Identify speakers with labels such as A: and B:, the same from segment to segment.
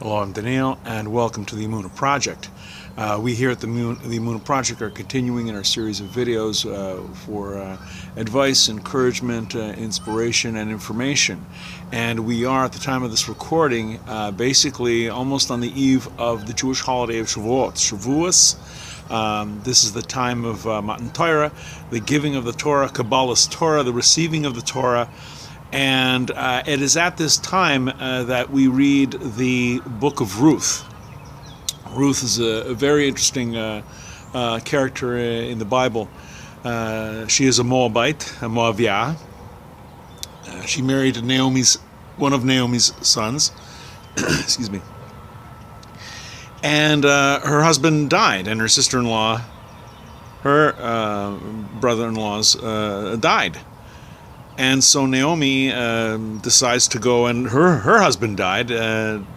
A: Hello, I'm Daniel, and welcome to the Emunah Project. We here at the Emunah Project are continuing in our series of videos for advice, encouragement, inspiration, and information. And we are, at the time of this recording, basically almost on the eve of the Jewish holiday of Shavuot. Shavuos. This is the time of Matan Torah, the giving of the Torah, Kabbalah's Torah, the receiving of the Torah. And it is at this time that we read the book of Ruth. Ruth is a very interesting character in the Bible. She is a Moabite, a Moaviah. She married one of Naomi's sons. Excuse me. And her husband died, and her sister-in-law, her brother-in-laws, died. And so Naomi decides to go, and her husband died,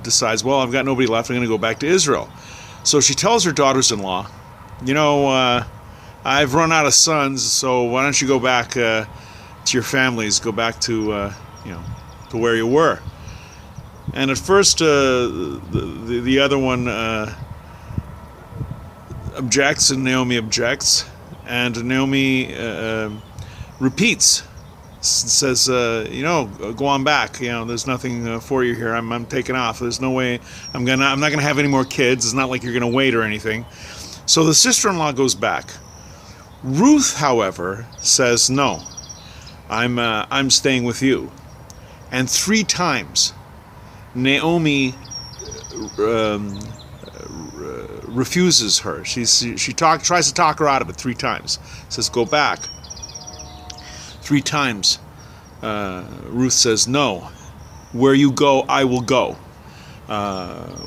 A: decides, well, I've got nobody left, I'm going to go back to Israel. So she tells her daughters-in-law, I've run out of sons, so why don't you go back to your families, go back to, to where you were. And at first, the other one objects, and Naomi objects, and Naomi repeats, says, go on back. There's nothing for you here. I'm taking off. There's no way. I'm not gonna have any more kids. It's not like you're gonna wait or anything. So the sister-in-law goes back. Ruth, however, says, no, I'm staying with you. And 3 times, Naomi refuses her. She tries to talk her out of it 3 times. Says, go back. 3 times, Ruth says, no. Where you go, I will go.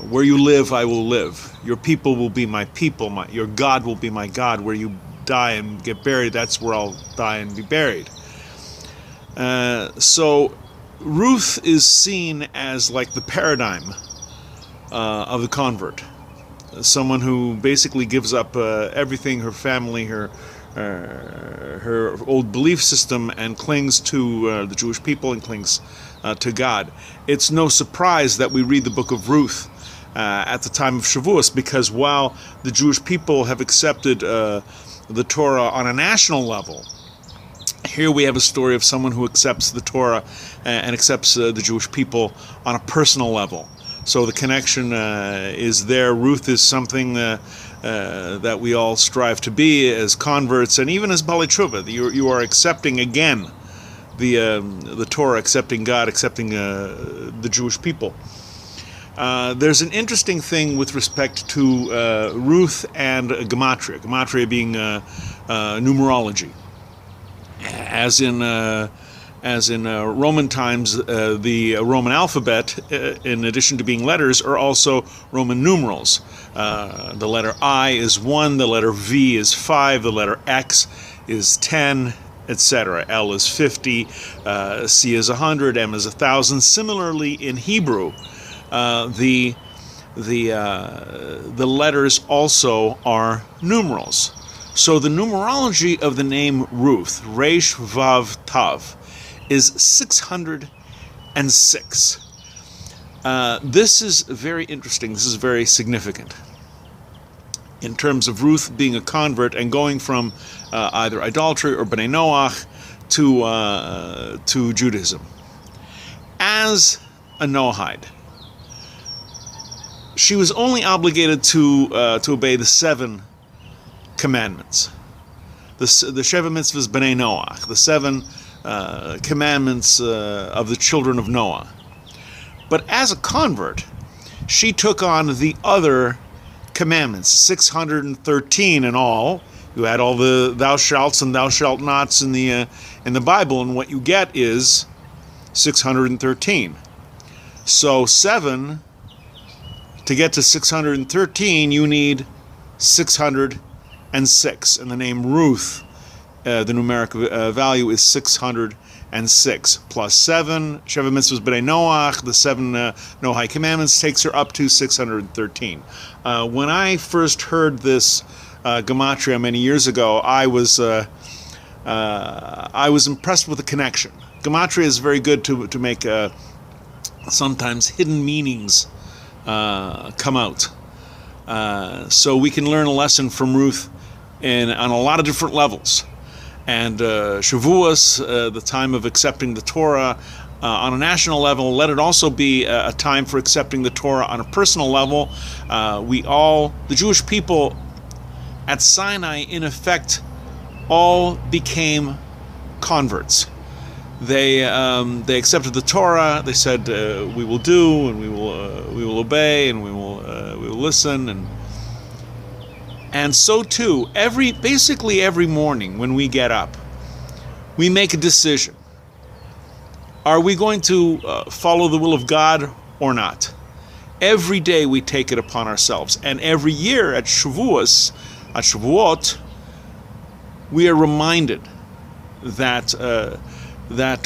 A: Where you live, I will live. Your people will be my people. Your God will be my God. Where you die and get buried, that's where I'll die and be buried. So Ruth is seen as like the paradigm of the convert. Someone who basically gives up everything, her family, her old belief system, and clings to the Jewish people and clings to God. It's no surprise that we read the book of Ruth at the time of Shavuos, because while the Jewish people have accepted the Torah on a national level, here we have a story of someone who accepts the Torah and accepts the Jewish people on a personal level. So the connection is there. Ruth is something that we all strive to be as converts, and even as Baalei Tshuva. You are accepting again the Torah, accepting God, accepting the Jewish people. There's an interesting thing with respect to Ruth and Gematria. Gematria being numerology, as in Roman times, the Roman alphabet, in addition to being letters, are also Roman numerals. The letter I is 1, the letter V is 5, the letter X is 10, etc. L is 50, C is 100, M is 1,000. Similarly, in Hebrew, the letters also are numerals. So the numerology of the name Ruth, Resh Vav Tav, is 606. This is very interesting. This is very significant in terms of Ruth being a convert and going from either idolatry or Bnei Noach to Judaism. As a Noahide, she was only obligated to obey the 7 commandments, the Sheva Mitzvahs Bnei Noach, the 7 commandments of the children of Noah. But as a convert, she took on the other commandments, 613 in all. You had all the thou shalts and thou shalt nots in the Bible, and what you get is 613. So 7, to get to 613, you need 606, and the name Ruth, the numeric value is 606, plus 7, Sheva Mitzvahs Bnei Noach, the 7 Noahide commandments, takes her up to 613. When I first heard this Gematria many years ago, I was impressed with the connection. Gematria is very good to make sometimes hidden meanings come out. So we can learn a lesson from Ruth on a lot of different levels. And Shavuos, the time of accepting the Torah on a national level, let it also be a time for accepting the Torah on a personal level. The Jewish people at Sinai, in effect, all became converts. They accepted the Torah. They said, "We will do, and we will obey, and we will listen." And so too, basically every morning when we get up, we make a decision. Are we going to follow the will of God or not? Every day we take it upon ourselves, and every year at Shavuos, at Shavuot, we are reminded that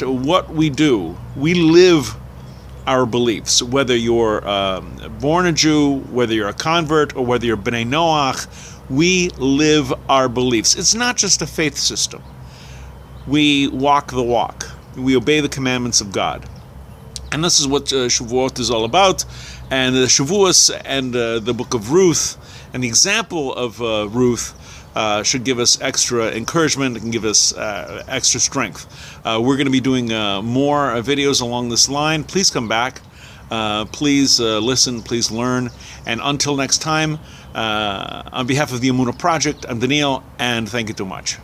A: what we do, we live our beliefs. Whether you're born a Jew, whether you're a convert, or whether you're Bnei Noach, we live our beliefs. It's not just a faith system. We walk the walk. We obey the commandments of God. And this is what Shavuot is all about. And the Shavuos and the book of Ruth and the example of Ruth should give us extra encouragement and give us extra strength. We're going to be doing more videos along this line. Please come back. Please listen. Please learn. And until next time, on behalf of the Emunah Project, I'm Daniel, and thank you too much.